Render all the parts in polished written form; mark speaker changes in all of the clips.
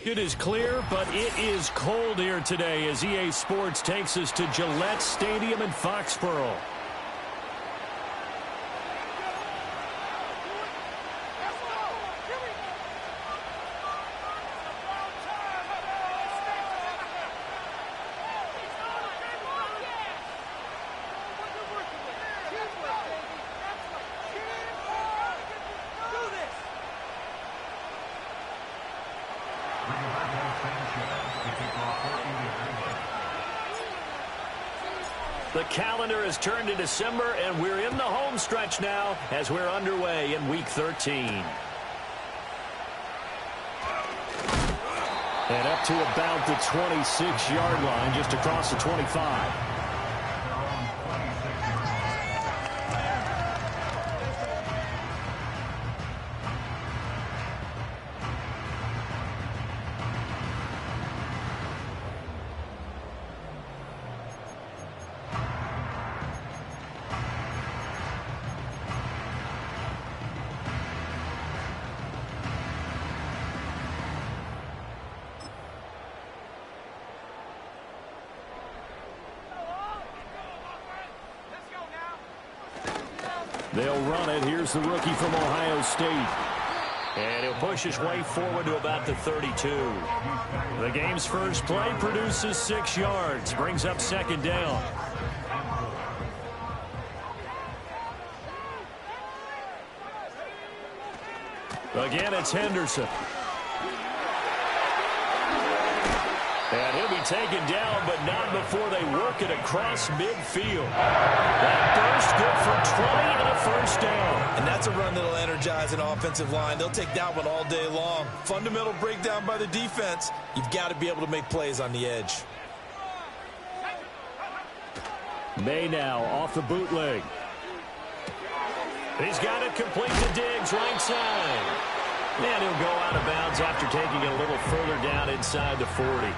Speaker 1: It is clear, but it is cold here today as EA Sports takes us to Gillette Stadium in Foxborough. The calendar has turned to December, and we're in the home stretch now as we're underway in Week 13. And up to about the 26-yard line, just across the 25. They'll run it. Here's the rookie from Ohio State. And he'll push his way forward to about the 32. The game's first play produces 6 yards. Brings up second down. Again, it's Henderson. And he'll be taken down, but not before they work it across midfield. That burst good for 20 and a first down.
Speaker 2: And that's a run that'll energize an offensive line. They'll take that one all day long. Fundamental breakdown by the defense. You've got to be able to make plays on the edge.
Speaker 1: May now off the bootleg. He's got it complete to Diggs, right side. And he'll go out of bounds after taking it a little further down inside the 40.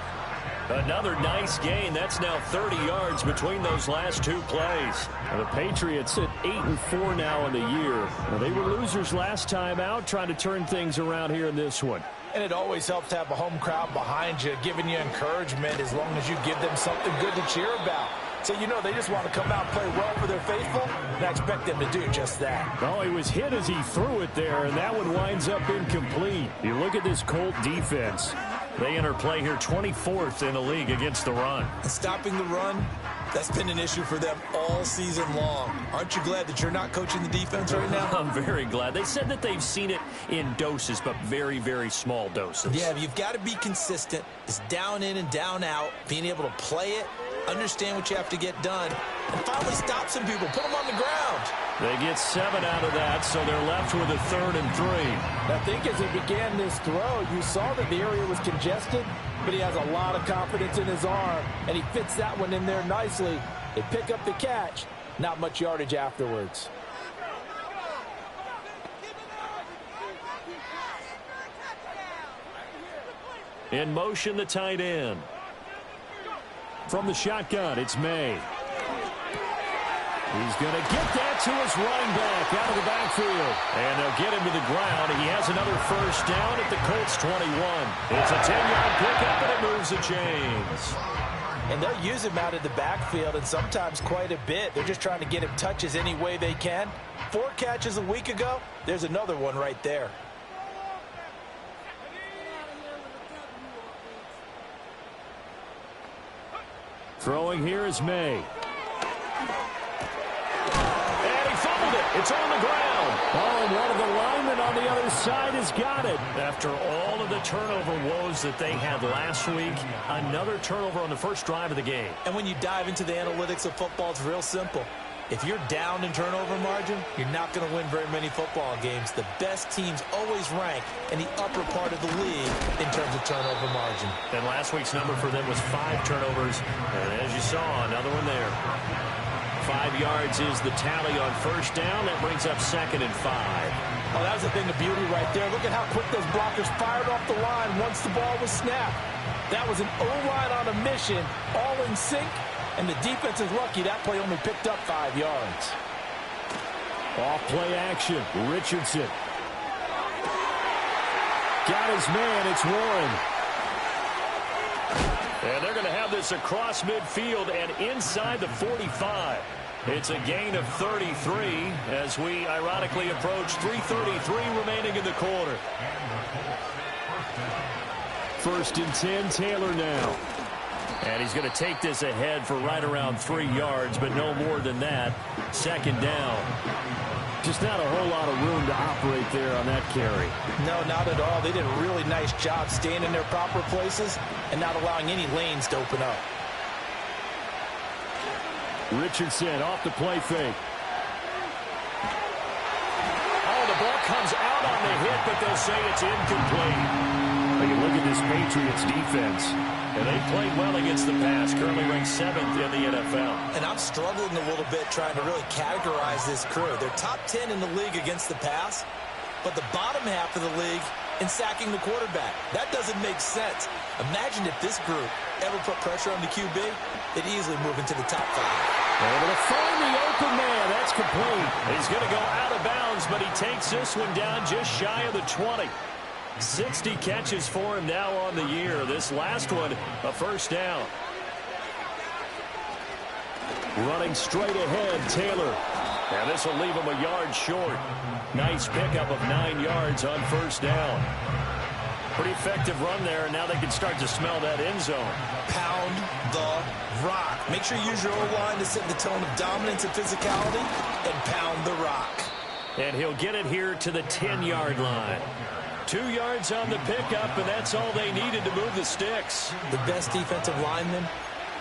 Speaker 1: Another nice gain. That's now 30 yards between those last two plays. And the Patriots at 8-4 now in the year. Well, they were losers last time out, trying to turn things around here in this one.
Speaker 3: And it always helps to have a home crowd behind you, giving you encouragement as long as you give them something good to cheer about. So, you know, they just want to come out and play well for their faithful, and I expect them to do just that.
Speaker 1: Well, he was hit as he threw it there, and that one winds up incomplete. You look at this Colt defense. They enter play here 24th in the league against the run.
Speaker 2: And stopping the run, that's been an issue for them all season long. Aren't you glad that you're not coaching the defense right now?
Speaker 1: I'm very glad. They said that they've seen it in doses, but very, very small doses.
Speaker 2: Yeah, you've got to be consistent. It's down in and down out, being able to play it, understand what you have to get done, and finally stop some people, put them on the ground.
Speaker 1: They get 7 out of that, so they're left with a 3rd and 3.
Speaker 3: I think as he began this throw, you saw that the area was congested, but he has a lot of confidence in his arm, and he fits that one in there nicely. They pick up the catch, not much yardage afterwards.
Speaker 1: In motion, the tight end. From the shotgun, it's May. He's going to get that to his running back out of the backfield. And they'll get him to the ground. He has another first down at the Colts 21. It's a 10-yard pickup, and it moves the chains.
Speaker 3: And they'll use him out of the backfield, and sometimes quite a bit. They're just trying to get him touches any way they can. 4 catches a week ago. There's another one right there.
Speaker 1: Throwing here is May. It's on the ground. Oh, and one of the linemen on the other side has got it. After all of the turnover woes that they had last week, another turnover on the first drive of the game.
Speaker 2: And when you dive into the analytics of football, it's real simple. If you're down in turnover margin, you're not going to win very many football games. The best teams always rank in the upper part of the league in terms of turnover margin.
Speaker 1: And last week's number for them was 5 turnovers. And as you saw, another one there. 5 yards is the tally on first down. That brings up 2nd and 5.
Speaker 3: Oh, that was a thing of beauty right there. Look at how quick those blockers fired off the line once the ball was snapped. That was an O-line on a mission, all in sync, and the defense is lucky that play only picked up 5 yards.
Speaker 1: Off play action. Richardson. Got his man. It's Warren. And they're going to have this across midfield and inside the 45. It's a gain of 33 as we ironically approach 3:33 remaining in the quarter. 1st and 10, Taylor now. And he's going to take this ahead for right around 3 yards, but no more than that. 2nd down. Just not a whole lot of room to operate there on that carry.
Speaker 2: No, not at all. They did a really nice job staying in their proper places and not allowing any lanes to open up.
Speaker 1: Richardson off the play fake. Oh, the ball comes out on the hit, but they'll say it's incomplete. Take a look at this Patriots defense. And they played well against the pass, currently ranked 7th in the NFL.
Speaker 2: And I'm struggling a little bit trying to really categorize this crew. They're top 10 in the league against the pass, but the bottom half of the league in sacking the quarterback. That doesn't make sense. Imagine if this group ever put pressure on the QB, they'd easily move into the top 5.
Speaker 1: Able to find the open man. That's complete. He's going to go out of bounds, but he takes this one down just shy of the 20. 60 catches for him now on the year. This last one, a 1st down. Running straight ahead, Taylor. And this will leave him a yard short. Nice pickup of 9 yards on 1st down. Pretty effective run there, and now they can start to smell that end zone.
Speaker 2: Pound the rock. Make sure you use your O-line to set the tone of dominance and physicality, and pound the rock.
Speaker 1: And he'll get it here to the 10-yard line. 2 yards on the pickup, and that's all they needed to move the sticks.
Speaker 2: The best defensive linemen,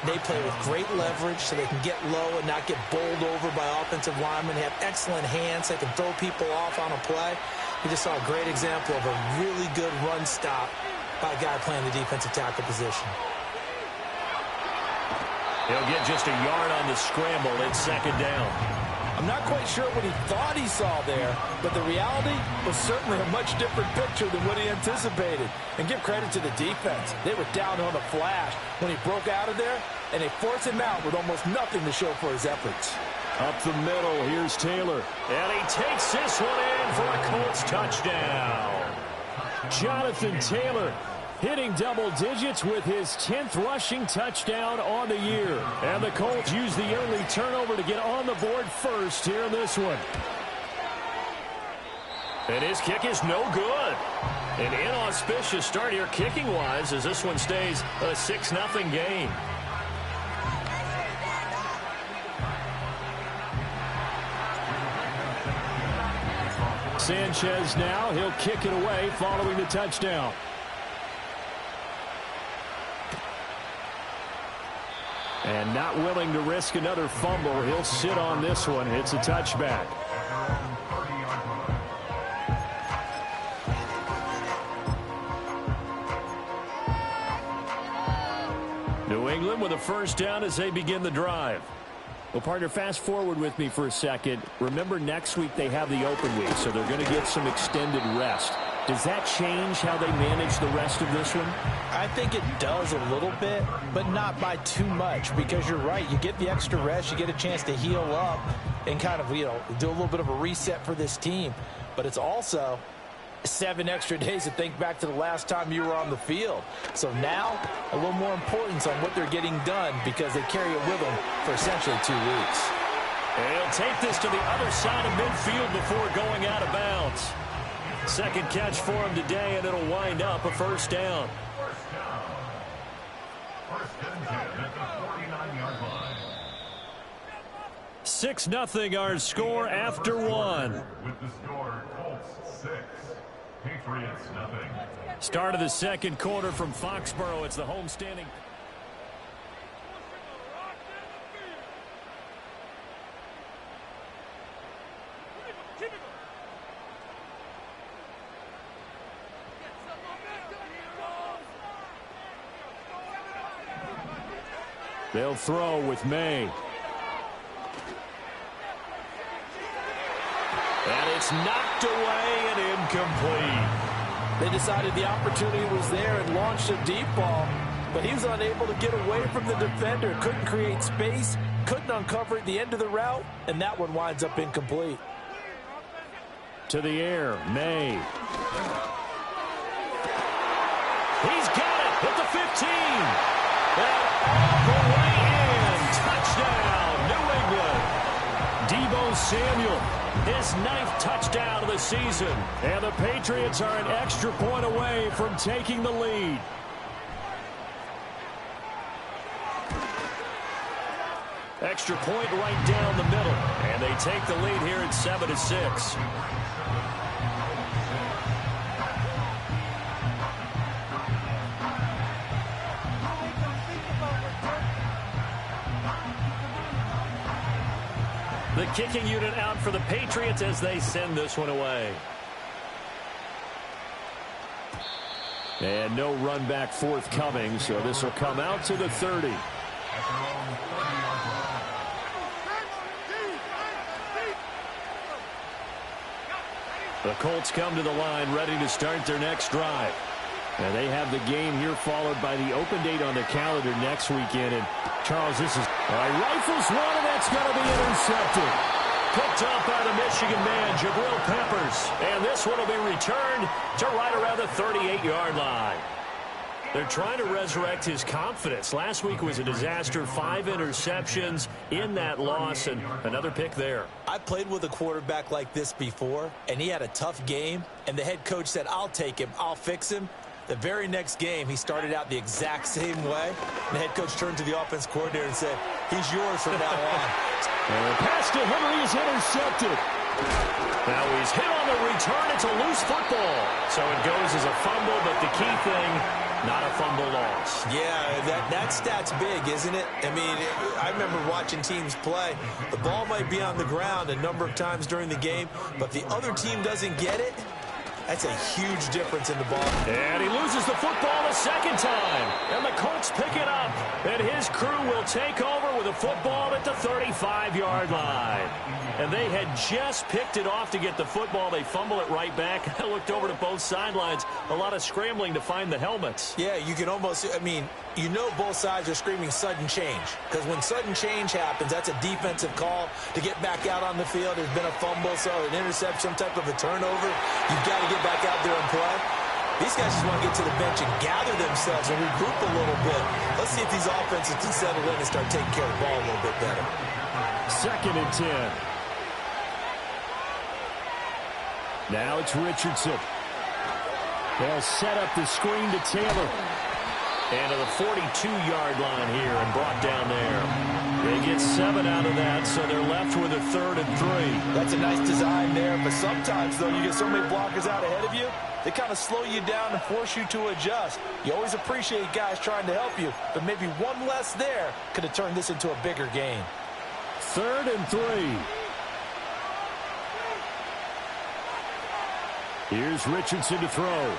Speaker 2: they play with great leverage so they can get low and not get bowled over by offensive linemen. They have excellent hands. They can throw people off on a play. We just saw a great example of a really good run stop by a guy playing the defensive tackle position.
Speaker 1: He'll get just a yard on the scramble. It's 2nd down.
Speaker 3: I'm not quite sure what he thought he saw there, but the reality was certainly a much different picture than what he anticipated. And give credit to the defense. They were down on a flash when he broke out of there, and they forced him out with almost nothing to show for his efforts.
Speaker 1: Up the middle, here's Taylor. And he takes this one in for a Colts touchdown. Jonathan Taylor hitting double digits with his 10th rushing touchdown on the year. And the Colts use the early turnover to get on the board first here in this one. And his kick is no good. An inauspicious start here kicking-wise as this one stays a 6-0 game. Sanchez now, he'll kick it away following the touchdown. And not willing to risk another fumble. He'll sit on this one. It's a touchback. New England with a 1st down as they begin the drive. Well, partner, fast forward with me for a second. Remember, next week they have the open week, so they're going to get some extended rest. Does that change how they manage the rest of this one?
Speaker 2: I think it does a little bit, but not by too much, because you're right. You get the extra rest. You get a chance to heal up and kind of, do a little bit of a reset for this team. But it's also 7 extra days to think back to the last time you were on the field. So now, a little more importance on what they're getting done because they carry it with them for essentially 2 weeks.
Speaker 1: And he'll take this to the other side of midfield before going out of bounds. 2nd catch for him today, and it'll wind up a 1st down. 6-0 our score after 1.
Speaker 4: With the score, Colts 6, Patriots nothing.
Speaker 1: Start of the 2nd quarter from Foxborough. It's the homestanding. They'll throw with May. And it's knocked away and incomplete.
Speaker 3: They decided the opportunity was there and launched a deep ball, but he was unable to get away from the defender. Couldn't create space, couldn't uncover at the end of the route, and that one winds up incomplete.
Speaker 1: To the air, May. He's got it at the 15. And all the way in. Touchdown, New England. Deebo Samuel, his 9th touchdown of the season. And the Patriots are an extra point away from taking the lead. Extra point right down the middle. And they take the lead here at 7-6. The kicking unit out for the Patriots as they send this one away. And no run back forthcoming, so this will come out to the 30. The Colts come to the line ready to start their next drive. And they have the game here followed by the open date on the calendar next weekend. And Charles, this is rifles one, and that's going to be intercepted. Picked up by the Michigan man, Jabril Peppers. And this one will be returned to right around the 38-yard line. They're trying to resurrect his confidence. Last week was a disaster, 5 interceptions in that loss, and another pick there.
Speaker 2: I played with a quarterback like this before, and he had a tough game, and the head coach said, I'll take him, I'll fix him. The very next game, he started out the exact same way. The head coach turned to the offense coordinator and said, he's yours from now on.
Speaker 1: And the pass to Henry is intercepted. Now he's hit on the return. It's a loose football. So it goes as a fumble, but the key thing, not a fumble loss.
Speaker 2: Yeah, that stat's big, isn't it? I mean, I remember watching teams play. The ball might be on the ground a number of times during the game, but the other team doesn't get it. That's a huge difference in the ball.
Speaker 1: And he loses the football a second time. And the Colts pick it up. And his crew will take over with a football at the 35-yard line. And they had just picked it off to get the football. They fumble it right back. I looked over to both sidelines. A lot of scrambling to find the helmets.
Speaker 2: Yeah, you can almost, I mean, you know both sides are screaming sudden change. Because when sudden change happens, that's a defensive call to get back out on the field. There's been a fumble, so an interception, some type of a turnover. You've got to get back out there and play. These guys just want to get to the bench and gather themselves and regroup a little bit. Let's see if these offenses can settle in and start taking care of the ball a little bit better.
Speaker 1: 2nd and 10. Now it's Richardson. They'll set up the screen to Taylor. And to the 42-yard line here and brought down there. They get 7 out of that, so they're left with a 3rd and 3.
Speaker 3: That's a nice design there, but sometimes, though, you get so many blockers out ahead of you, they kind of slow you down and force you to adjust. You always appreciate guys trying to help you, but maybe one less there could have turned this into a bigger game.
Speaker 1: 3rd and 3. Here's Richardson to throw.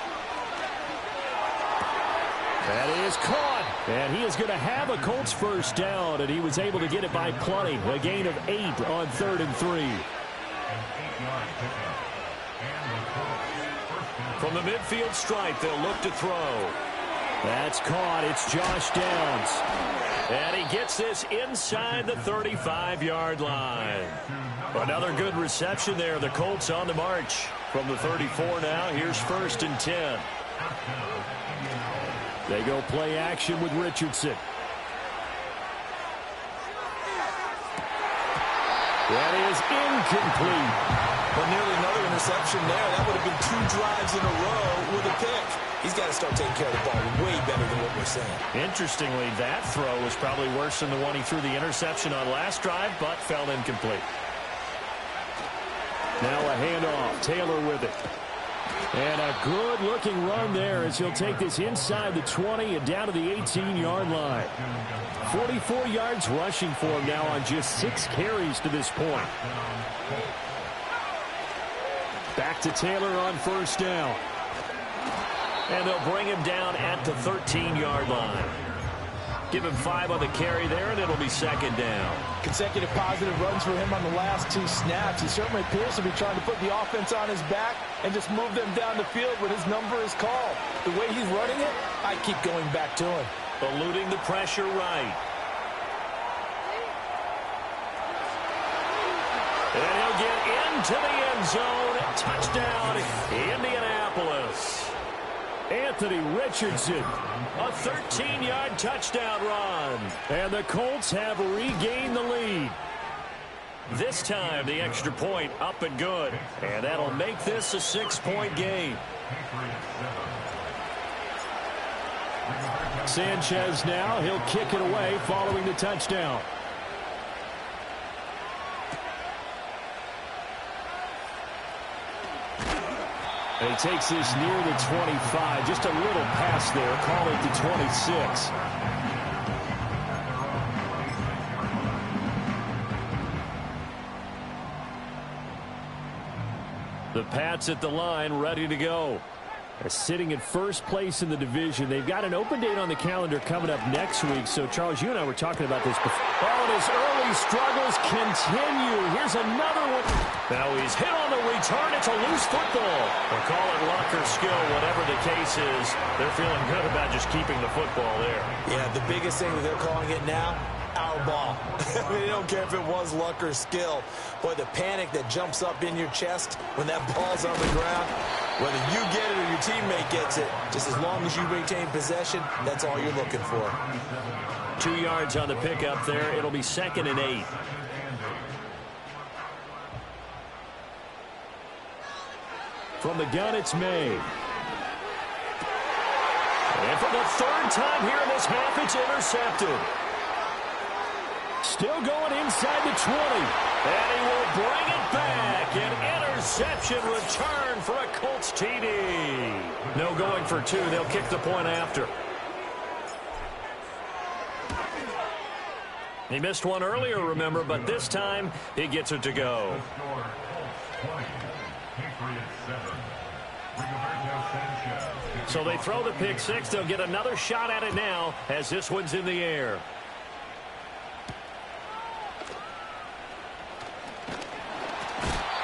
Speaker 1: That is caught. And he is going to have a Colts first down, and he was able to get it by plenty. A gain of 8 on 3rd and 3. From the midfield stripe, they'll look to throw. That's caught. It's Josh Downs. And he gets this inside the 35-yard line. Another good reception there. The Colts on the march. From the 34 now, here's 1st and 10. They go play action with Richardson. That is incomplete.
Speaker 2: But nearly another interception there. That would have been 2 drives in a row with a pick. He's got to start taking care of the ball way better than what we're saying.
Speaker 1: Interestingly, that throw was probably worse than the one he threw the interception on last drive, but fell incomplete. Now a handoff. Taylor with it. And a good-looking run there as he'll take this inside the 20 and down to the 18-yard line. 44 yards rushing for him now on just 6 carries to this point. Back to Taylor on first down. And they'll bring him down at the 13-yard line. Give him 5 on the carry there, and it'll be 2nd down.
Speaker 3: Consecutive positive runs for him on the last 2 snaps. He certainly appears to be trying to put the offense on his back and just move them down the field when his number is called. The way he's running it, I keep going back to him.
Speaker 1: Eluding the pressure right. And he'll get into the end zone. Touchdown, Indianapolis. Anthony Richardson. A 13-yard touchdown run. And the Colts have regained the lead. This time, the extra point up and good. And that'll make this a 6-point game. Sanchez now. He'll kick it away following the touchdown. And he takes this near the 25. Just a little pass there. Call it to 26. The Pats at the line, ready to go. They're sitting in first place in the division. They've got an open date on the calendar coming up next week. So, Charles, you and I were talking about this before. Oh, and his early struggles continue. Here's another one. Now he's hit on the return. It's a loose football. Or call it luck or skill, whatever the case is. They're feeling good about just keeping the football there.
Speaker 2: Yeah, the biggest thing that they're calling it now, our ball. I mean, they don't care if it was luck or skill. Boy, the panic that jumps up in your chest when that ball's on the ground, whether you get it or your teammate gets it, just as long as you maintain possession, that's all you're looking for.
Speaker 1: 2 yards on the pickup there. It'll be 2nd and 8. From the gun, it's May. And for the 3rd time here in this half, it's intercepted. Still going inside the 20. And he will bring it back. An interception return for a Colts TD. No going for 2. They'll kick the point after. He missed one earlier, remember, but this time he gets it to go. So they throw the pick six. They'll get another shot at it now as this one's in the air.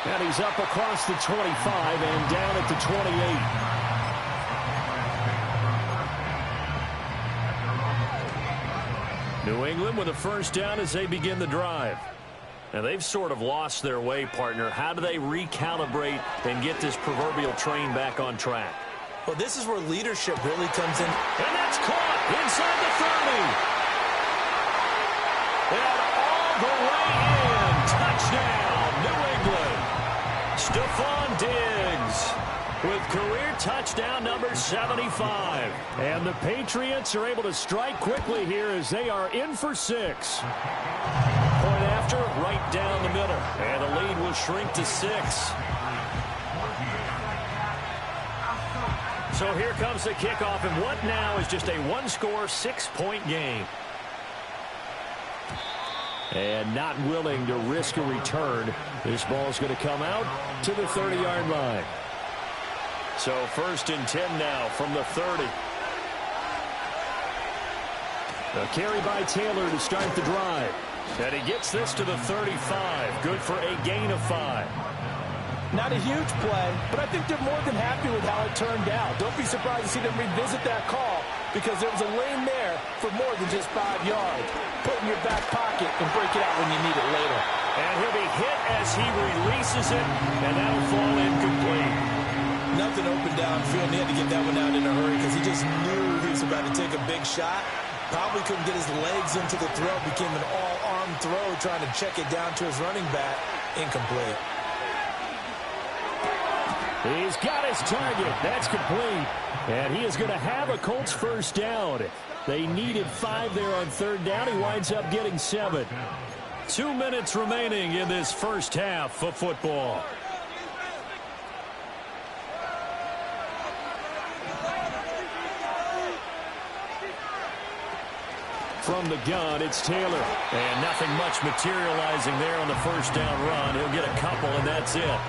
Speaker 1: And he's up across the 25 and down at the 28. New England with a first down as they begin the drive. Now they've sort of lost their way, partner. How do they recalibrate and get this proverbial train back on track?
Speaker 2: Well, this is where leadership really comes in.
Speaker 1: And that's caught inside the 30. And all the way in. Touchdown, New England. Stephon Diggs with career touchdown number 75. And the Patriots are able to strike quickly here as they are in for 6. Point after, right down the middle. And the lead will shrink to 6. So here comes the kickoff, and what now is just a one-score, 6-point game. And not willing to risk a return. This ball's going to come out to the 30-yard line. So 1st and 10 now from the 30. A carry by Taylor to start the drive. And he gets this to the 35. Good for a gain of 5.
Speaker 3: Not a huge play, but I think they're more than happy with how it turned out. Don't be surprised to see them revisit that call because there was a lane there for more than just 5 yards. Put it in your back pocket and break it out when you need it later.
Speaker 1: And he'll be hit as he releases it, and that'll fall incomplete.
Speaker 2: Nothing open downfield. He had to get that one out in a hurry because he just knew he was about to take a big shot. Probably couldn't get his legs into the throw. Became an all-arm throw trying to check it down to his running back. Incomplete.
Speaker 1: He's got his target. That's complete. And he is going to have a Colts first down. They needed 5 there on 3rd down. He winds up getting 7. 2 minutes remaining in this first half of football. From the gun, it's Taylor. And nothing much materializing there on the first down run. He'll get a couple, and that's it.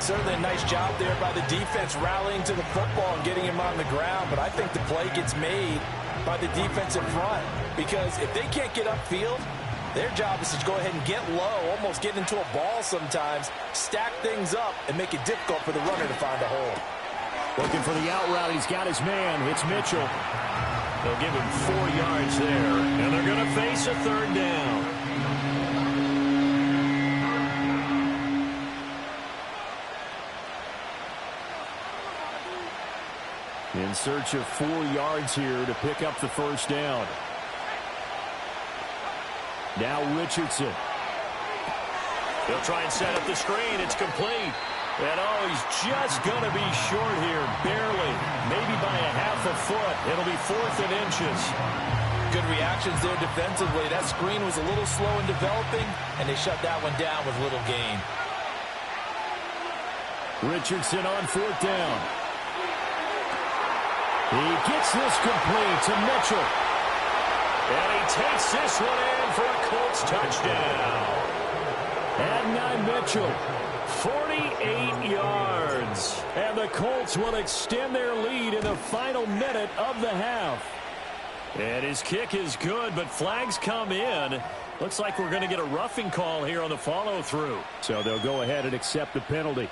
Speaker 2: Certainly a nice job there by the defense rallying to the football and getting him on the ground, but I think the play gets made by the defensive front because if they can't get upfield, their job is to go ahead and get low, almost get into a ball sometimes, stack things up, and make it difficult for the runner to find a hole.
Speaker 1: Looking for the out route. He's got his man. It's Mitchell. They'll give him 4 yards there, and they're going to face a 3rd down. In search of 4 yards here to pick up the first down. Now Richardson. He'll try and set up the screen. It's complete. And he's just going to be short here, barely, maybe by a half a foot. It'll be 4th and inches.
Speaker 2: Good reactions there defensively. That screen was a little slow in developing, and they shut that one down with little gain.
Speaker 1: Richardson on 4th down. He gets this complete to Mitchell. And he takes this one in for a Colts touchdown. Adonai Mitchell, 48 yards. And the Colts will extend their lead in the final minute of the half. And his kick is good, but flags come in. Looks like we're going to get a roughing call here on the follow-through. So they'll go ahead and accept the penalty.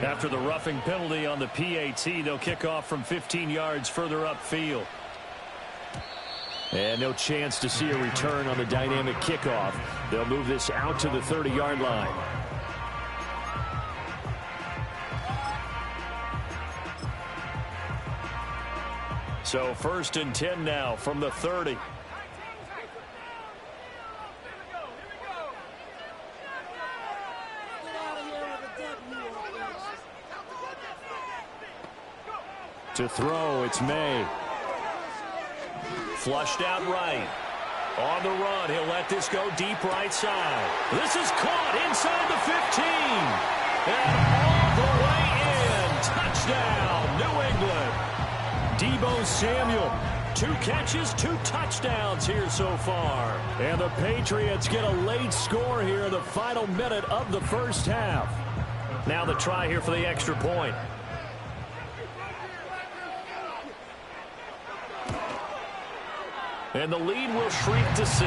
Speaker 1: After the roughing penalty on the PAT, they'll kick off from 15 yards further upfield. And no chance to see a return on the dynamic kickoff. They'll move this out to the 30-yard line. So 1st and 10 now from the 30. To throw, it's May. Flushed out right. On the run, he'll let this go deep right side. This is caught inside the 15. And all the way in. Touchdown, New England. Deebo Samuel. 2 catches, 2 touchdowns here so far. And the Patriots get a late score here in the final minute of the first half. Now the try here for the extra point. And the lead will shrink to 6.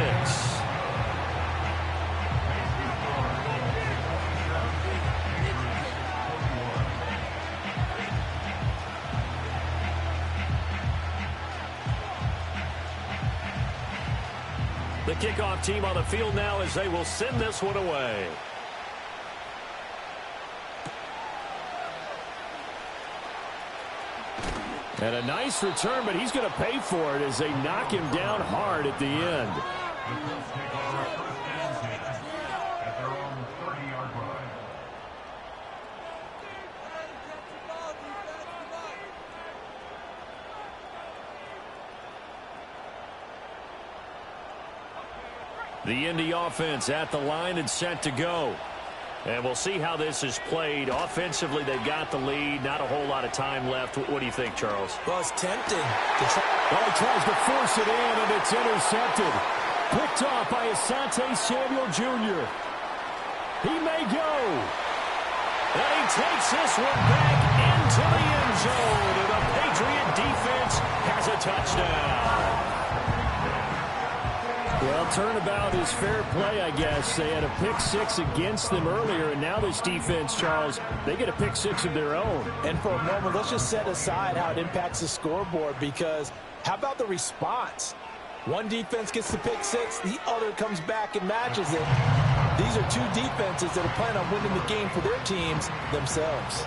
Speaker 1: The kickoff team on the field now as they will send this one away. And a nice return, but he's going to pay for it as they knock him down hard at the end. The Indy offense at the line and set to go. And we'll see how this is played. Offensively, they've got the lead. Not a whole lot of time left. What do you think, Charles?
Speaker 2: Well, it's tempting.
Speaker 1: He tries to force it in, and it's intercepted. Picked off by Asante Samuel Jr. He may go. And he takes this one back into the end zone. And the Patriot defense has a touchdown. Well, turnabout is fair play, I guess. They had a pick 6 against them earlier, and now this defense, Charles, they get a pick 6 of their own.
Speaker 2: And for a moment, let's just set aside how it impacts the scoreboard, because how about the response? One defense gets the pick 6, the other comes back and matches it. These are 2 defenses that are planning on winning the game for their teams themselves.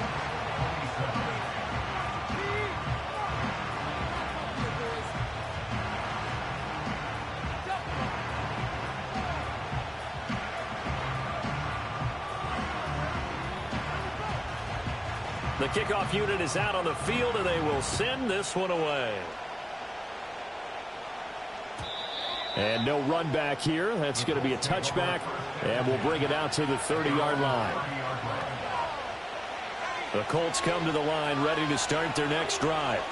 Speaker 1: The kickoff unit is out on the field, and they will send this one away. And no run back here. That's going to be a touchback, and we'll bring it out to the 30-yard line. The Colts come to the line ready to start their next drive.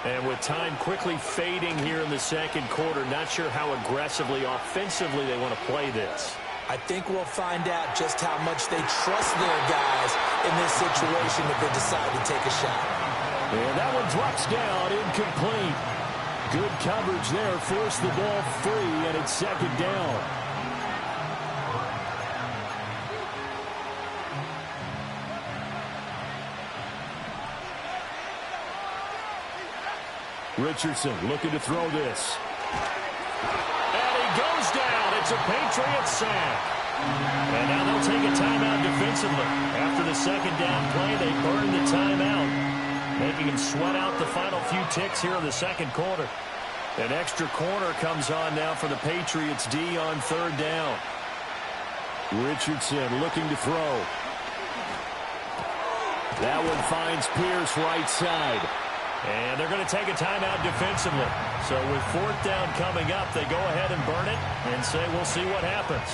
Speaker 1: And with time quickly fading here in the second quarter, not sure how aggressively, offensively they want to play this.
Speaker 2: I think we'll find out just how much they trust their guys in this situation if they decide to take a shot.
Speaker 1: And that one drops down, incomplete. Good coverage there, forced the ball free, and it's second down. Richardson looking to throw this. And he goes down. It's a Patriot sack. And now they'll take a timeout defensively after the a second down play. They burn the timeout, making him sweat out the final few ticks here in the second quarter. An extra corner comes on now for the Patriots D on third down. Richardson looking to throw. That one finds Pierce right side. And they're going to take a timeout defensively. So with fourth down coming up, they go ahead and burn it and say we'll see what happens.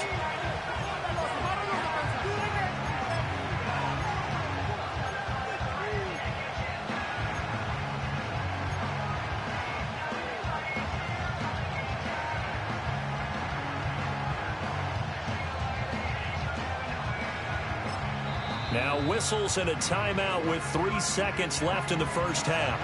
Speaker 1: Now whistles and a timeout with 3 seconds left in the first half.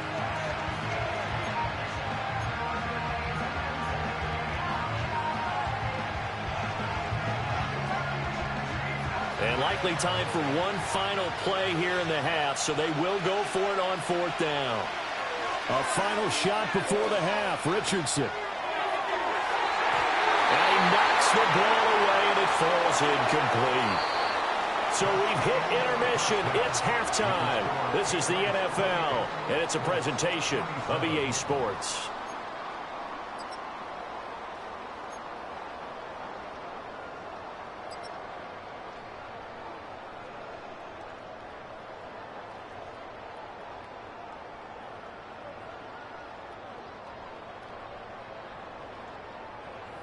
Speaker 1: And likely time for one final play here in the half, so they will go for it on fourth down. A final shot before the half, Richardson. And he knocks the ball away, and it falls incomplete. So we've hit intermission. It's halftime. This is the NFL, and it's a presentation of EA Sports.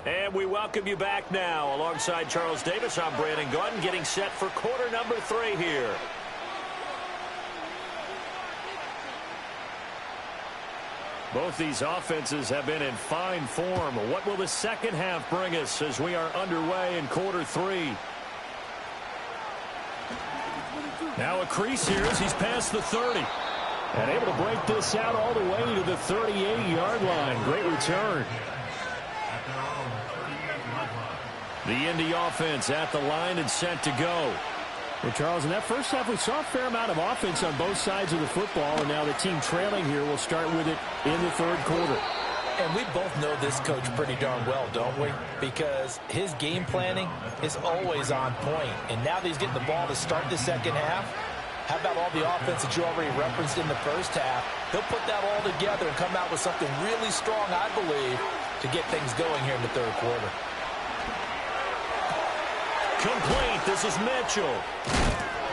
Speaker 1: And we welcome you back now. Alongside Charles Davis, I'm Brandon Gaudin, getting set for quarter number 3 here. Both these offenses have been in fine form. What will the second half bring us as we are underway in quarter 3? Now a crease here as he's past the 30. And able to break this out all the way to the 38-yard line. Great return. The Indy offense at the line and set to go. Well, Charles, in that first half, we saw a fair amount of offense on both sides of the football, and now the team trailing here will start with it in the third quarter.
Speaker 2: And we both know this coach pretty darn well, don't we? Because his game planning is always on point. And now that he's getting the ball to start the second half, how about all the offense that you already referenced in the first half? He'll put that all together and come out with something really strong, I believe, to get things going here in the third quarter.
Speaker 1: Complete. This is Mitchell.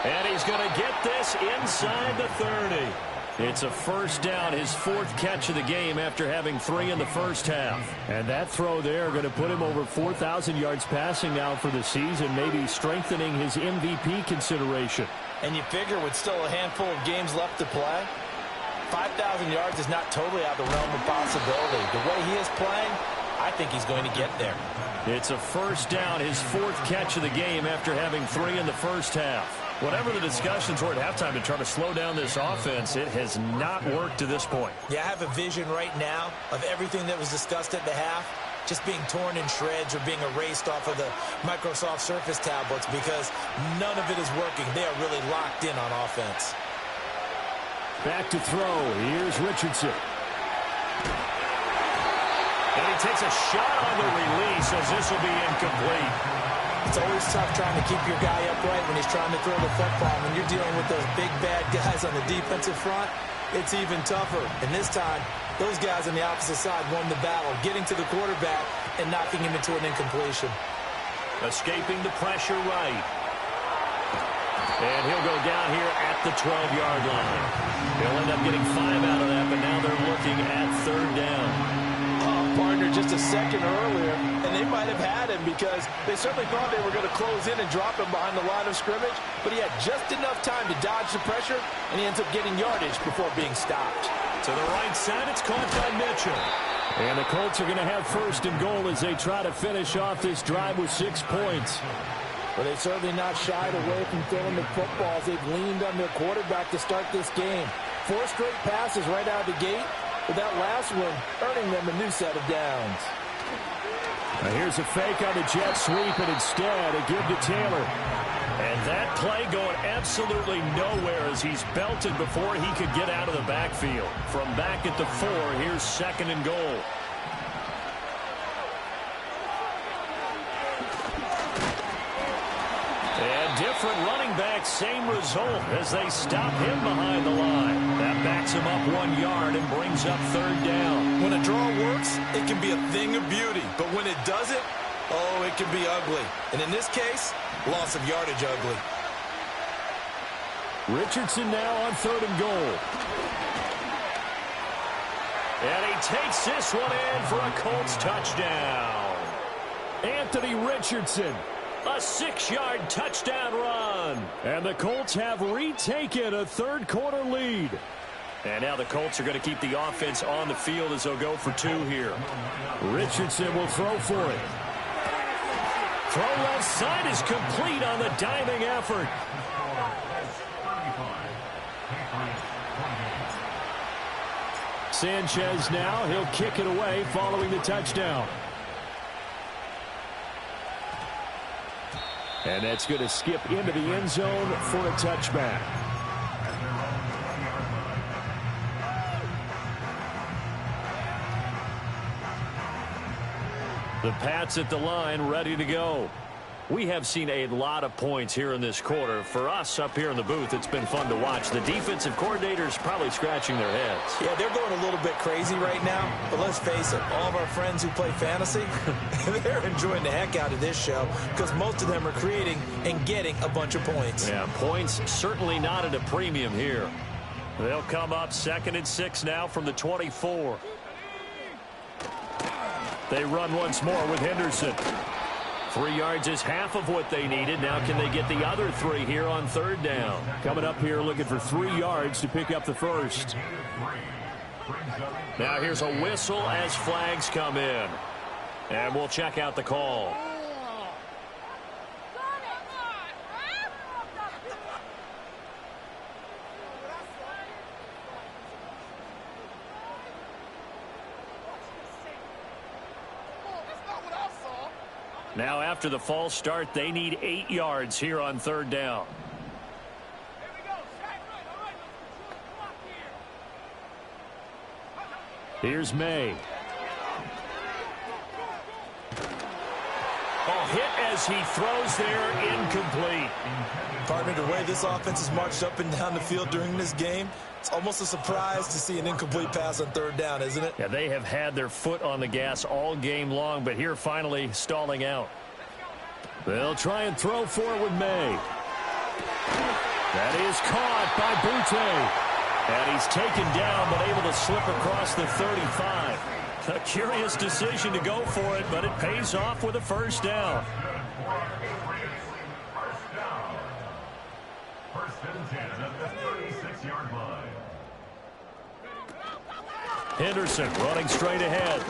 Speaker 1: And he's going to get this inside the 30. It's a first down, his 4th catch of the game after having 3 in the first half. And that throw there going to put him over 4,000 yards passing now for the season, maybe strengthening his MVP consideration.
Speaker 2: And you figure with still a handful of games left to play, 5,000 yards is not totally out of the realm of possibility. The way he is playing, I think he's going to get there.
Speaker 1: It's a first down, his 4th catch of the game after having 3 in the first half. Whatever the discussions were at halftime to try to slow down this offense, it has not worked to this point.
Speaker 2: Yeah, I have a vision right now of everything that was discussed at the half just being torn in shreds or being erased off of the Microsoft Surface tablets because none of it is working. They are really locked in on offense.
Speaker 1: Back to throw. Here's Richardson. And he takes a shot on the release as this will be incomplete.
Speaker 2: It's always tough trying to keep your guy upright when he's trying to throw the football. When you're dealing with those big, bad guys on the defensive front, it's even tougher. And this time, those guys on the opposite side won the battle, getting to the quarterback and knocking him into an incompletion.
Speaker 1: Escaping the pressure right. And he'll go down here at the 12-yard line. He'll end up getting 5 out of that, but now they're looking at third down.
Speaker 3: Partner just a second earlier, and they might have had him because they certainly thought they were going to close in and drop him behind the line of scrimmage, but he had just enough time to dodge the pressure, and he ends up getting yardage before being stopped.
Speaker 1: To the right side, it's caught by Mitchell. And the Colts are going to have first and goal as they try to finish off this drive with 6 points.
Speaker 3: But they've certainly not shied away from throwing the footballs. They've leaned on their quarterback to start this game. 4 straight passes right out of the gate, with that last one earning them a new set of downs.
Speaker 1: Now here's a fake on the jet sweep, and instead a give to Taylor. And that play going absolutely nowhere as he's belted before he could get out of the backfield. From back at the 4, here's second and goal. And different running back, same result as they stop him behind the line. That backs him up 1 yard and brings up third down.
Speaker 2: When a draw works, it can be a thing of beauty. But when it doesn't, oh, it can be ugly. And in this case, loss of yardage ugly.
Speaker 1: Richardson now on 3rd and goal. And he takes this one in for a Colts touchdown. Anthony Richardson, a 6-yard touchdown run. And the Colts have retaken a third-quarter lead. And now the Colts are going to keep the offense on the field as they'll go for 2 here. Richardson will throw for it. Throw left side is complete on the diving effort. Sanchez now, he'll kick it away following the touchdown. And that's going to skip into the end zone for a touchback. The Pats at the line, ready to go. We have seen a lot of points here in this quarter. For us up here in the booth, it's been fun to watch. The defensive coordinators probably scratching their heads.
Speaker 2: Yeah, they're going a little bit crazy right now. But let's face it, all of our friends who play fantasy, they're enjoying the heck out of this show because most of them are creating and getting a bunch of points.
Speaker 1: Yeah, points certainly not at a premium here. They'll come up 2nd and 6 now from the 24. They run once more with Henderson. 3 yards is half of what they needed. Now can they get the other 3 here on 3rd down? Coming up here looking for 3 yards to pick up the first. Now here's a whistle as flags come in. And we'll check out the call. Now after the false start, they need 8 yards here on 3rd down. Here's May. Oh, hit as he throws there, incomplete.
Speaker 2: Partner, the way this offense has marched up and down the field during this game, it's almost a surprise to see an incomplete pass on 3rd down, isn't it?
Speaker 1: Yeah, they have had their foot on the gas all game long, but here finally stalling out. They'll try and throw for it with May. That is caught by Butte. And he's taken down, but able to slip across the 35. A curious decision to go for it, but it pays off with a first down.
Speaker 4: First and 10 at the 36-yard line.
Speaker 1: Henderson running straight ahead.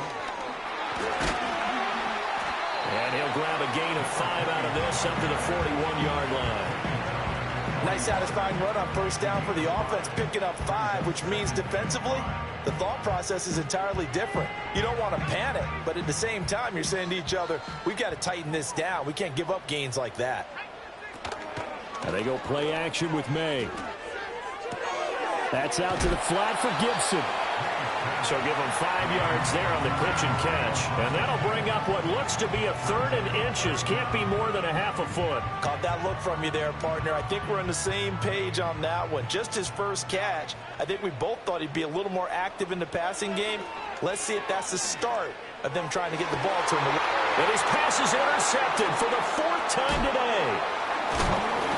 Speaker 1: And he'll grab a gain of 5 out of this up to the 41-yard line.
Speaker 2: Nice satisfying run on first down for the offense, picking up 5, which means defensively, the thought process is entirely different. You don't want to panic, but at the same time, you're saying to each other, we've got to tighten this down. We can't give up gains like that.
Speaker 1: And they go play action with May. That's out to the flat for Gibson. So give him 5 yards there on the pitch and catch. And that'll bring up what looks to be a 3rd and inches. Can't be more than a half a foot.
Speaker 2: Caught that look from you there, partner. I think we're on the same page on that one. Just his first catch. I think we both thought he'd be a little more active in the passing game. Let's see if that's the start of them trying to get the ball to him.
Speaker 1: And his pass is intercepted for the 4th time today.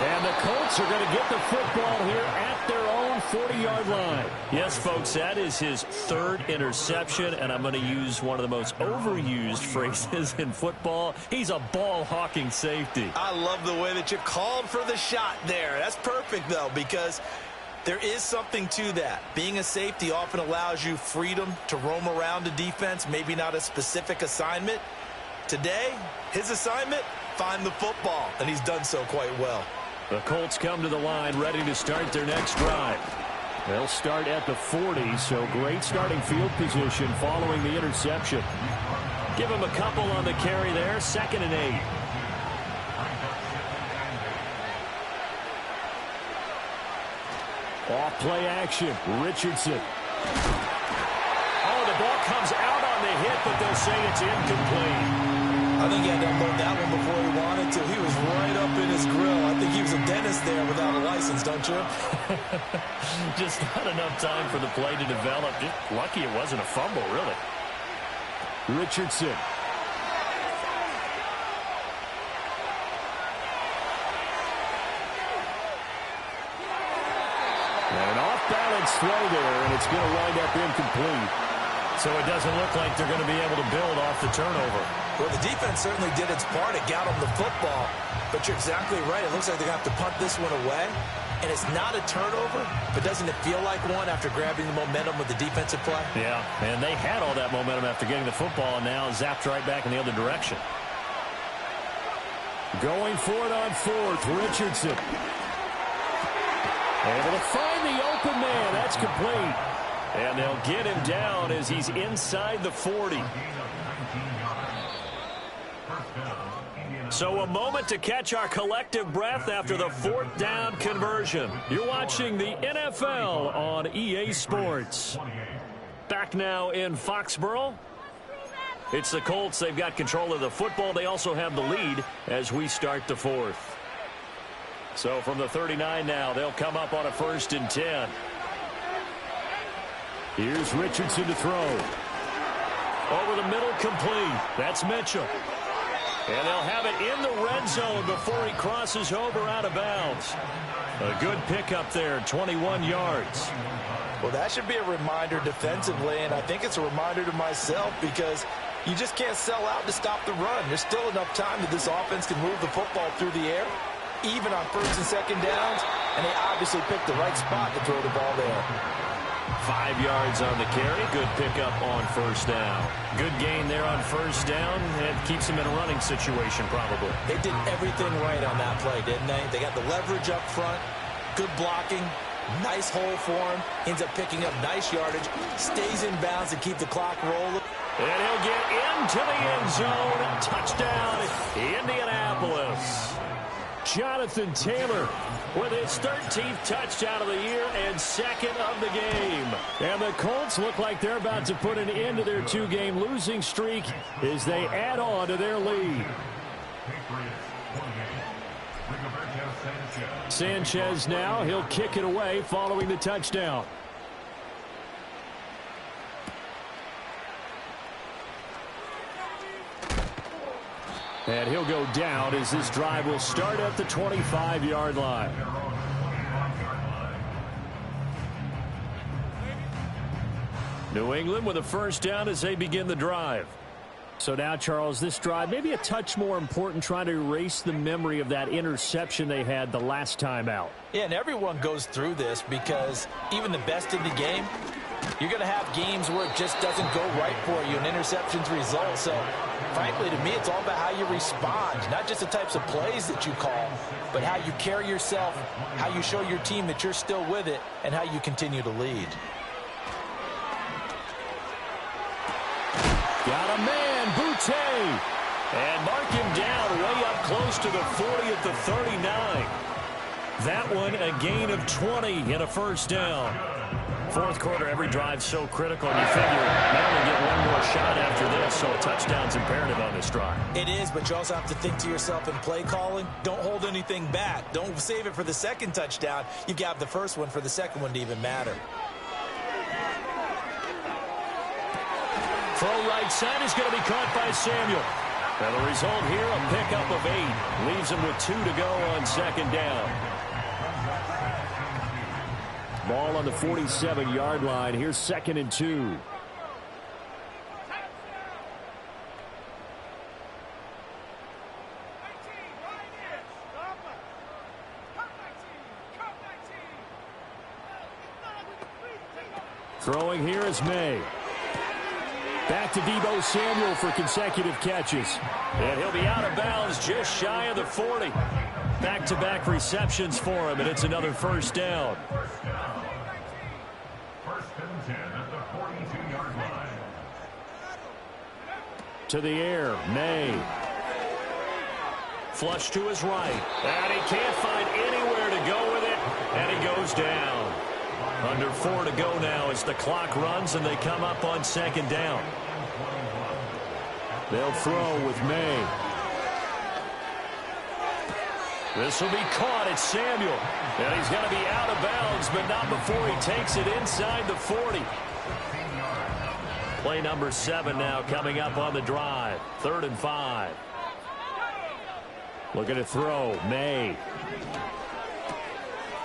Speaker 1: And the Colts are going to get the football here at their own 40-yard line. Yes, folks, that is his 3rd interception, and I'm going to use one of the most overused phrases in football. He's a ball-hawking safety.
Speaker 2: I love the way that you called for the shot there. That's perfect, though, because there is something to that. Being a safety often allows you freedom to roam around the defense, maybe not a specific assignment. Today, his assignment, find the football, and he's done so quite well.
Speaker 1: The Colts come to the line ready to start their next drive. They'll start at the 40, so great starting field position following the interception. Give him a couple on the carry there, 2nd and 8. Off play action, Richardson. Oh, the ball comes out on the hit, but they'll say it's incomplete.
Speaker 2: I think he had to unload that one before he wanted to. He was right up in his grill. I think he was a dentist there without a license, don't you?
Speaker 1: Just not enough time for the play to develop. Just lucky it wasn't a fumble, really. Richardson. An off-balance throw there, and it's going to wind up incomplete. So it doesn't look like they're going to be able to build off the turnover.
Speaker 2: Well, the defense certainly did its part. It got them the football. But you're exactly right. It looks like they're going to have to punt this one away. And it's not a turnover, but doesn't it feel like one after grabbing the momentum with the defensive play?
Speaker 1: Yeah, and they had all that momentum after getting the football, and now zapped right back in the other direction. Going for it on fourth, Richardson. Able to find the open man. That's complete. And they'll get him down as he's inside the 40. So a moment to catch our collective breath after the fourth down conversion. You're watching the NFL on EA Sports. Back now in Foxborough. It's the Colts. They've got control of the football. They also have the lead as we start the fourth. So from the 39 now, they'll come up on a 1st and 10. Here's Richardson to throw. Over the middle, complete. That's Mitchell. And they'll have it in the red zone before he crosses over out of bounds. A good pickup there, 21 yards.
Speaker 2: Well, that should be a reminder defensively, and I think it's a reminder to myself because you just can't sell out to stop the run. There's still enough time that this offense can move the football through the air, even on 1st and 2nd downs, and they obviously picked the right spot to throw the ball there.
Speaker 1: 5 yards on the carry. Good pickup on 1st down. Good gain there on 1st down. It keeps them in a running situation probably.
Speaker 2: They did everything right on that play, didn't they? They got the leverage up front, good blocking, nice hole for him, ends up picking up nice yardage, stays in bounds to keep the clock rolling.
Speaker 1: And he'll get into the end zone. Touchdown, Indianapolis. Jonathan Taylor with his 13th touchdown of the year and 2nd of the game. And the Colts look like they're about to put an end to their 2-game losing streak as they add on to their lead. Sanchez now, he'll kick it away following the touchdown. And he'll go down as this drive will start at the 25-yard line. New England with a 1st down as they begin the drive. So now, Charles, this drive maybe a touch more important, trying to erase the memory of that interception they had the last time out.
Speaker 2: Yeah, and everyone goes through this because even the best in the game, you're going to have games where it just doesn't go right for you, and interceptions result. So, frankly, to me, it's all about how you respond, not just the types of plays that you call, but how you carry yourself, how you show your team that you're still with it, and how you continue to lead.
Speaker 1: Got a man, Boutte. And mark him down way up close to the 40 at the 39. That one a gain of 20 and a 1st down. 4th quarter, every drive so critical, and you figure not only get one more shot after this, so a touchdown's imperative on this drive.
Speaker 2: It is, but you also have to think to yourself in play calling, don't hold anything back. Don't save it for the 2nd touchdown. You got the 1st one for the 2nd one to even matter.
Speaker 1: Throw right side is going to be caught by Samuel. And the result here, a pickup of 8. Leaves him with 2 to go on 2nd down. Ball on the 47-yard line. Here's 2nd and 2. Throwing here is May. Back to Deebo Samuel for consecutive catches. And he'll be out of bounds just shy of the 40. Back-to-back receptions for him, and it's another 1st down.
Speaker 4: 1st and 10 at the 42-yard line.
Speaker 1: To the air, May. Flush to his right. And he can't find anywhere to go with it, and he goes down. Under 4 to go now as the clock runs and they come up on 2nd down. They'll throw with May. This will be caught. It's Samuel. And he's going to be out of bounds, but not before he takes it inside the 40. Play number 7 now coming up on the drive. 3rd and 5. Looking to throw. May.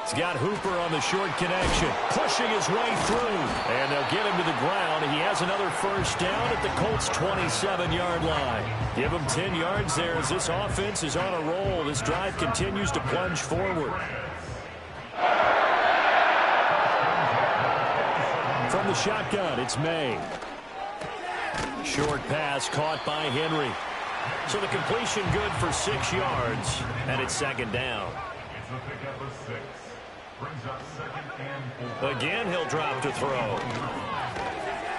Speaker 1: He's got Hooper on the short connection, pushing his way through. And they'll get him to the ground. He has another first down at the Colts' 27-yard line. Give him 10 yards there as this offense is on a roll. This drive continues to plunge forward. From the shotgun, it's May. Short pass caught by Henry. So the completion good for 6 yards, and it's 2nd down.
Speaker 4: It's a pickup of 6. Brings up 2nd and 4.
Speaker 1: Again, he'll drop to throw.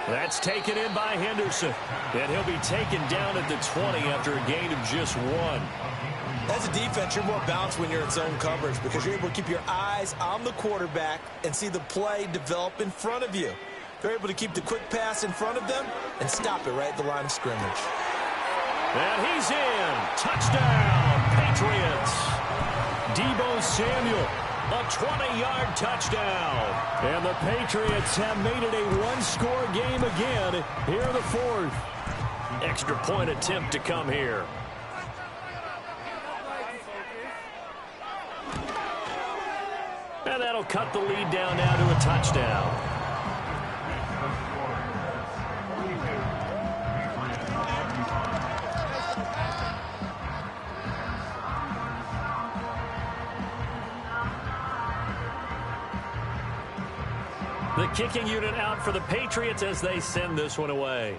Speaker 1: That's taken in by Henderson. And he'll be taken down at the 20 after a gain of just 1.
Speaker 2: As a defense, you're more balanced when you're in zone coverage because you're able to keep your eyes on the quarterback and see the play develop in front of you. They're able to keep the quick pass in front of them and stop it right at the line of scrimmage.
Speaker 1: And he's in. Touchdown, Patriots. Deebo Samuel, a 20-yard touchdown. And the Patriots have made it a one-score game again here in the 4th. Extra point attempt to come here. And that'll cut the lead down now to a touchdown. The kicking unit out for the Patriots as they send this one away.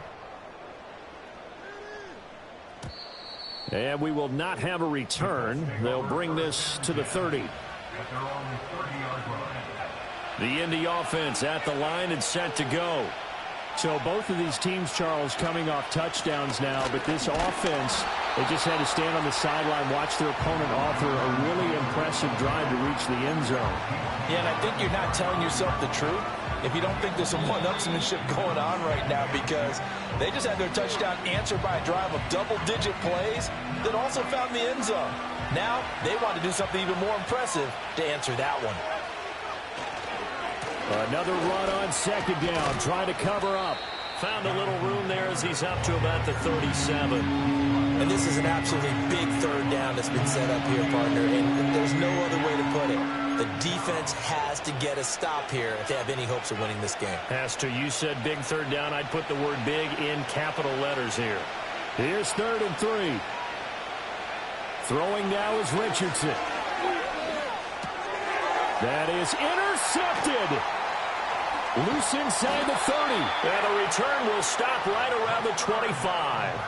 Speaker 1: And we will not have a return. They'll bring this to the 30. The Indy offense at the line and set to go.
Speaker 5: So both of these teams, Charles, coming off touchdowns now, but this offense, they just had to stand on the sideline, watch their opponent offer a really impressive drive to reach the end zone.
Speaker 2: Yeah, and I think you're not telling yourself the truth if you don't think there's some one-upsmanship going on right now, because they just had their touchdown answered by a drive of double-digit plays that also found the end zone. Now they want to do something even more impressive to answer that one.
Speaker 1: Another run on 2nd down, trying to cover up. Found a little room there as he's up to about the 37.
Speaker 2: And this is an absolutely big 3rd down that's been set up here, partner, and there's no other way to put it. The defense has to get a stop here if they have any hopes of winning this game.
Speaker 1: Has to. You said big 3rd down. I'd put the word big in capital letters here. Here's 3rd and 3. Throwing now is Richardson. That is intercepted. Loose inside the 30. And a return will stop right around the 25.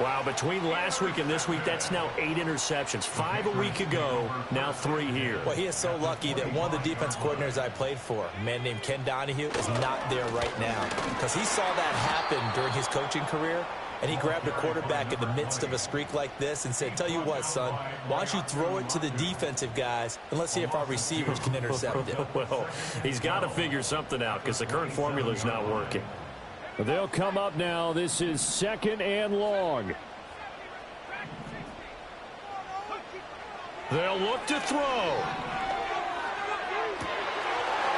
Speaker 1: Wow, between last week and this week, that's now 8 interceptions. 5 a week ago, now 3 here.
Speaker 2: Well, he is so lucky that one of the defense coordinators I played for, a man named Ken Donahue, is not there right now, because he saw that happen during his coaching career, and he grabbed a quarterback in the midst of a streak like this and said, tell you what, son, why don't you throw it to the defensive guys, and let's see if our receivers can intercept it.
Speaker 1: Well, he's got to figure something out because the current formula is not working. They'll come up now. This is 2nd and long. They'll look to throw.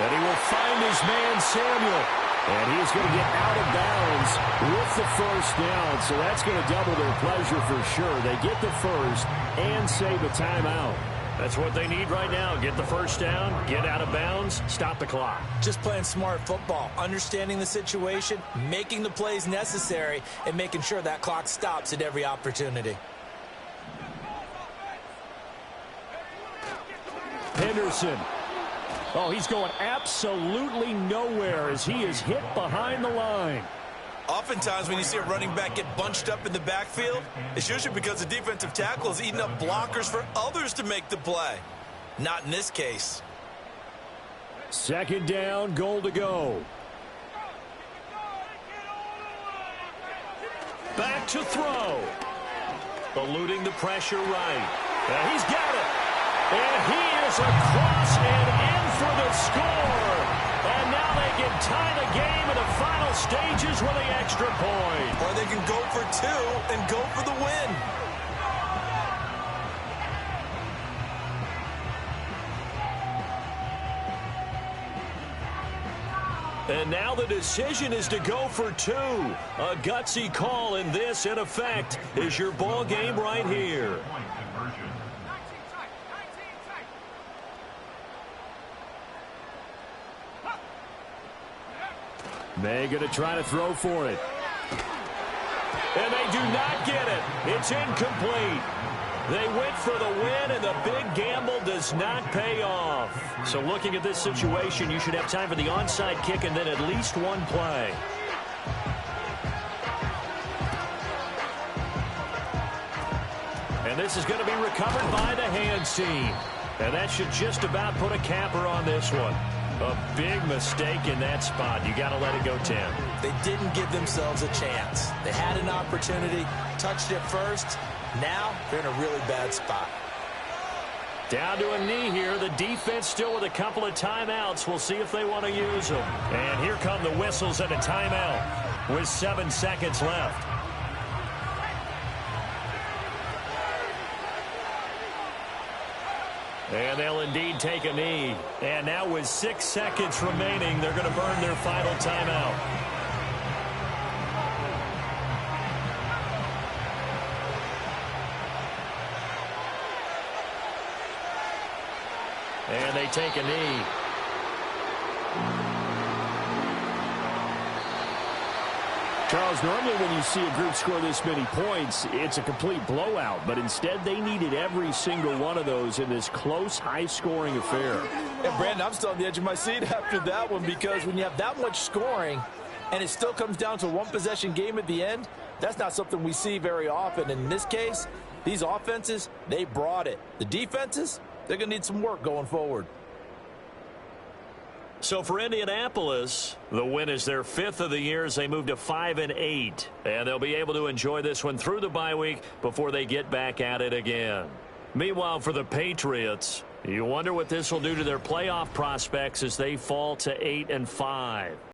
Speaker 1: And he will find his man, Samuel. And he is going to get out of bounds with the first down. So that's going to double their pleasure for sure. They get the first and save a timeout. That's what they need right now. Get the first down, get out of bounds, stop the clock.
Speaker 2: Just playing smart football, understanding the situation, making the plays necessary, and making sure that clock stops at every opportunity.
Speaker 1: Henderson. Oh, he's going absolutely nowhere as he is hit behind the line.
Speaker 2: Oftentimes when you see a running back get bunched up in the backfield, it's usually because the defensive tackle is eating up blockers for others to make the play. Not in this case.
Speaker 1: 2nd down, goal to go. Back to throw. Eluding the pressure right. And he's got it. And he is across and in for the score. And now they can tie the game in the final stages with the extra point.
Speaker 2: Or they can go for two and go for the win.
Speaker 1: And now the decision is to go for two. A gutsy call, and this, in effect, is your ball game right here.
Speaker 5: May going to try to throw for it.
Speaker 1: And they do not get it. It's incomplete. They went for the win, and the big gamble does not pay off. So looking at this situation, you should have time for the onside kick and then at least one play. And this is going to be recovered by the hands team. And that should just about put a capper on this one. A big mistake in that spot. You got to let it go 10.
Speaker 2: They didn't give themselves a chance. They had an opportunity, touched it first. Now they're in a really bad spot.
Speaker 1: Down to a knee here. The defense still with a couple of timeouts. We'll see if they want to use them. And here come the whistles and a timeout with 7 seconds left. And they'll indeed take a knee. And now with 6 seconds remaining, they're going to burn their final timeout. And they take a knee.
Speaker 5: Charles, normally when you see a group score this many points, it's a complete blowout. But instead, they needed every single one of those in this close, high-scoring affair.
Speaker 3: And, Brandon, I'm still on the edge of my seat after that one because when you have that much scoring and it still comes down to a one-possession game at the end, that's not something we see very often. And in this case, these offenses, they brought it. The defenses, they're going to need some work going forward.
Speaker 1: So for Indianapolis, the win is their 5th of the year as they move to 5-8. And they'll be able to enjoy this one through the bye week before they get back at it again. Meanwhile, for the Patriots, you wonder what this will do to their playoff prospects as they fall to 8-5.